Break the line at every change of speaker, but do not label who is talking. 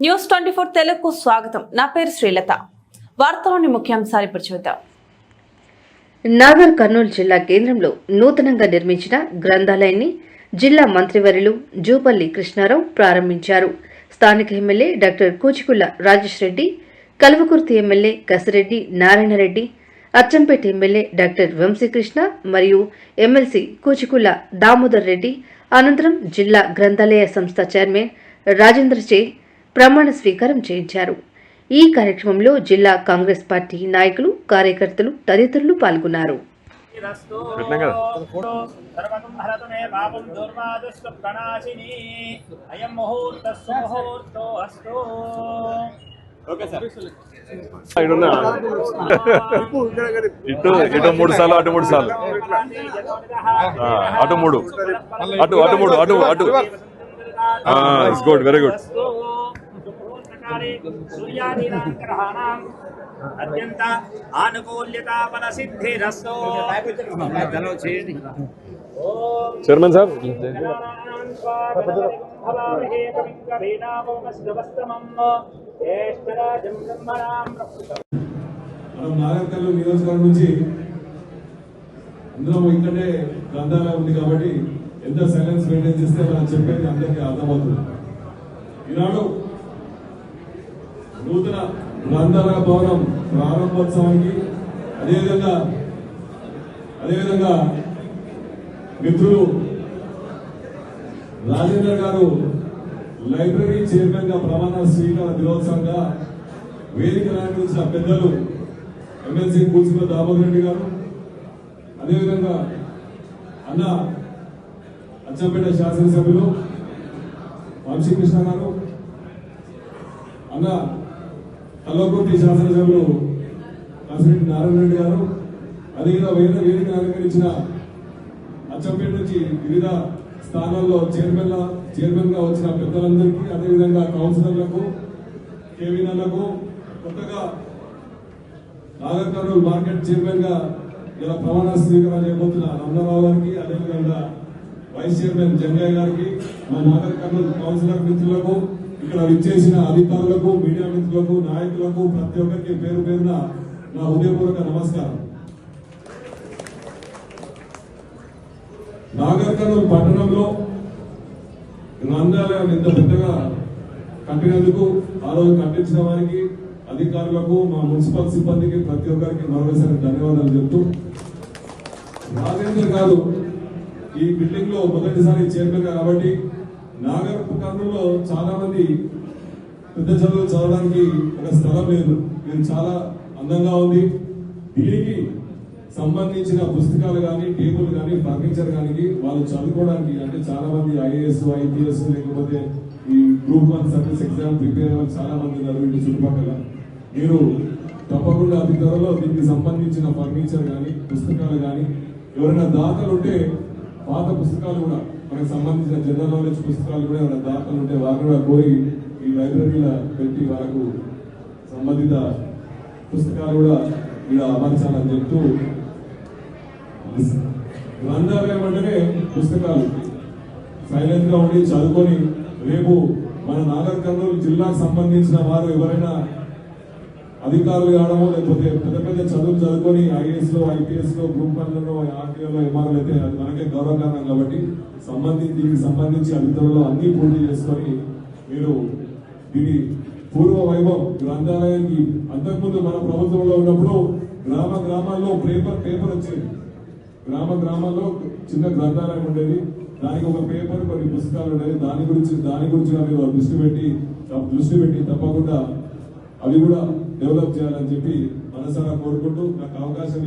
News 24 తెలుగుకు స్వాగతం. నా పేరు శ్రీలత. వార్తలోని ముఖ్యాంశాలు ఇప్పుడు చూద్దాం.
నాగర్ కర్నూలు జిల్లా కేంద్రంలో నూతనంగా నిర్మించిన గ్రంథాలయాన్ని జిల్లా మంత్రివర్యులు జూపల్లి కృష్ణారావు ప్రారంభించారు. స్థానిక MLA doctor Kuchikulla Rajesh Reddy, Kalwakurthy MLA Kasireddy Narayana Reddy, Achampet MLA doctor Vamsi Krishna మరియు ఎమ్మెల్సీ కూచికుళ్ల దామోదర్ రెడ్డి అనంతరం జిల్లా గ్రంథాలయ సంస్థ చైర్మన్ రాజేంద్రచే ప్రమాణ స్వీకారం చేయించారు. ఈ కార్యక్రమంలో జిల్లా కాంగ్రెస్ పార్టీ నాయకులు, కార్యకర్తలు తదితరులు పాల్గొన్నారు.
ఇటు 3 సార్లు అటు 3 సార్లు అటు 3 అటు ఇట్స్ గుడ్, వెరీ గుడ్.
అత్యంత ఆనుకూల్యతా ఫల సిద్ధిరస్తో.
చైర్మన్ సార్,
మనం నాగర్ కర్నూలు నియోజకవర్గం నుంచి అందరం ఇక్కడే గ్రంథాలయం ఉంది కాబట్టి ఎంత సైలెన్స్ మెయింటైన్ చేస్తే మనం చెప్పేది అందరికీ అర్థమవుతుంది. ఈనాడు నూతన గ్రంథాలయ భవనం ప్రారంభోత్సవానికి అదేవిధంగా మిత్రులు రాజేంద్ర గారు లైబ్రరీ చైర్మన్ గా ప్రమాణ స్వీకార దినోత్సవంగా వేదిక అలంకరించిన పెద్దలు ఎమ్మెల్సీ కూచికుళ్ల దామోదర్ రెడ్డి గారు, అదేవిధంగా అన్న అచ్చంపేట శాసనసభ్యులు వంశీకృష్ణ గారు, అన్న కల్వకుర్తి శాసనసభ్యులు కసిరెడ్డి నారాయణరెడ్డి గారు, అదేవిధంగా వేదిక అలంకరించిన అచ్చంపేట నుంచి వివిధ స్థానాల్లో చైర్మన్ గా వచ్చిన పెద్దలందరికీ, అదేవిధంగా కౌన్సిలర్లకు, కేవీనర్లకు, కొత్తగా నాగర్ కర్నూలు మార్కెట్ చైర్మన్ గా ఇలా ప్రమాణ స్వీకారం చేయబోతున్న రంగారావు గారికి, అదేవిధంగా వైస్ చైర్మన్ జంగయ్య గారికి, మా నాగర్ కర్నూలు కౌన్సిలర్ మిత్రులకు, ఇక్కడ విచ్చేసిన అధికారులకు, మీడియా మిత్రులకు, నాయకులకు ప్రతి ఒక్కరికి పేరు పేరున నా హృదయపూర్వక నమస్కారం. నాగర్ కర్నూలు పట్టణంలో గ్రంథాలయం ఇంత పెద్దగా కట్టినందుకు ఆ రోజు కట్టించిన వారికి, అధికారులకు, మా మున్సిపల్ సిబ్బందికి ప్రతి ఒక్కరికి మరోసారి ధన్యవాదాలు చెప్తూ, రాజేంద్ర గారు ఈ బిల్డింగ్ లో మొదటిసారి చైర్మన్ గా కాబట్టి నాగర్ కర్నూలులో చాలా మంది పెద్ద చదువులు చదవడానికి ఒక స్థలం లేదు. ఇది చాలా అందంగా ఉంది. దీనికి సంబంధించిన పుస్తకాలు కానీ, టేబుల్ కానీ, ఫర్నిచర్ కానీ వాళ్ళు చదువుకోవడానికి, అంటే చాలా మంది ఐఏఎస్, ఐపీఎస్ లేకపోతే ఈ గ్రూప్ 1 సర్వీస్ ఎగ్జామ్ ప్రిపేర్ అవ్వాలి చాలా మంది ఉన్నారు ఇంటి చుట్టుపక్కల. మీరు తప్పకుండా అతి త్వరలో దీనికి సంబంధించిన ఫర్నిచర్ కానీ, పుస్తకాలు కానీ, ఎవరైనా దాతలు ఉంటే పాత పుస్తకాలు కూడా మనకు సంబంధించిన జనరల్ నాలెడ్జ్ పుస్తకాలు కూడా ఎవరైనా దాతలు ఉంటే వారు కూడా కోరి ఈ లైబ్రరీలో పెట్టి వాళ్ళకు సంబంధిత పుస్తకాలు కూడా ఇలా అమర్చాలని చెప్తూ, గ్రంథాలయం అంటేనే పుస్తకాలు సైలెంట్ గా ఉండి చదువుకొని రేపు మన నాగర్ కర్నూలు జిల్లాకు సంబంధించిన వారు ఎవరైనా అధికారులు కావడమో లేకపోతే పెద్ద పెద్ద చదువులు చదువుకొని ఐఏఎస్ లో, ఐపీఎస్ లో, గ్రూప్ 1 ఆర్టీఓలో, ఎంఆర్ఓ అయితే అది మనకే గౌరవకారణం కాబట్టి దీనికి సంబంధించి అధికారులు అన్ని పూర్తి చేసుకొని మీరు దీని పూర్వ వైభవం గ్రంథాలయానికి అంతకుముందు మన ప్రభుత్వంలో ఉన్నప్పుడు గ్రామాల్లో పేపర్ వచ్చేది. గ్రామాల్లో చిన్న గ్రంథాలయం ఉండేది. దానికి ఒక పేపర్, కొన్ని పుస్తకాలు ఉండేది. దాని గురించి మీరు దృష్టి పెట్టి తప్పకుండా అవి కూడా డెవలప్ చేయాలని చెప్పి మనసారా కోరుకుంటూ నాకు అవకాశం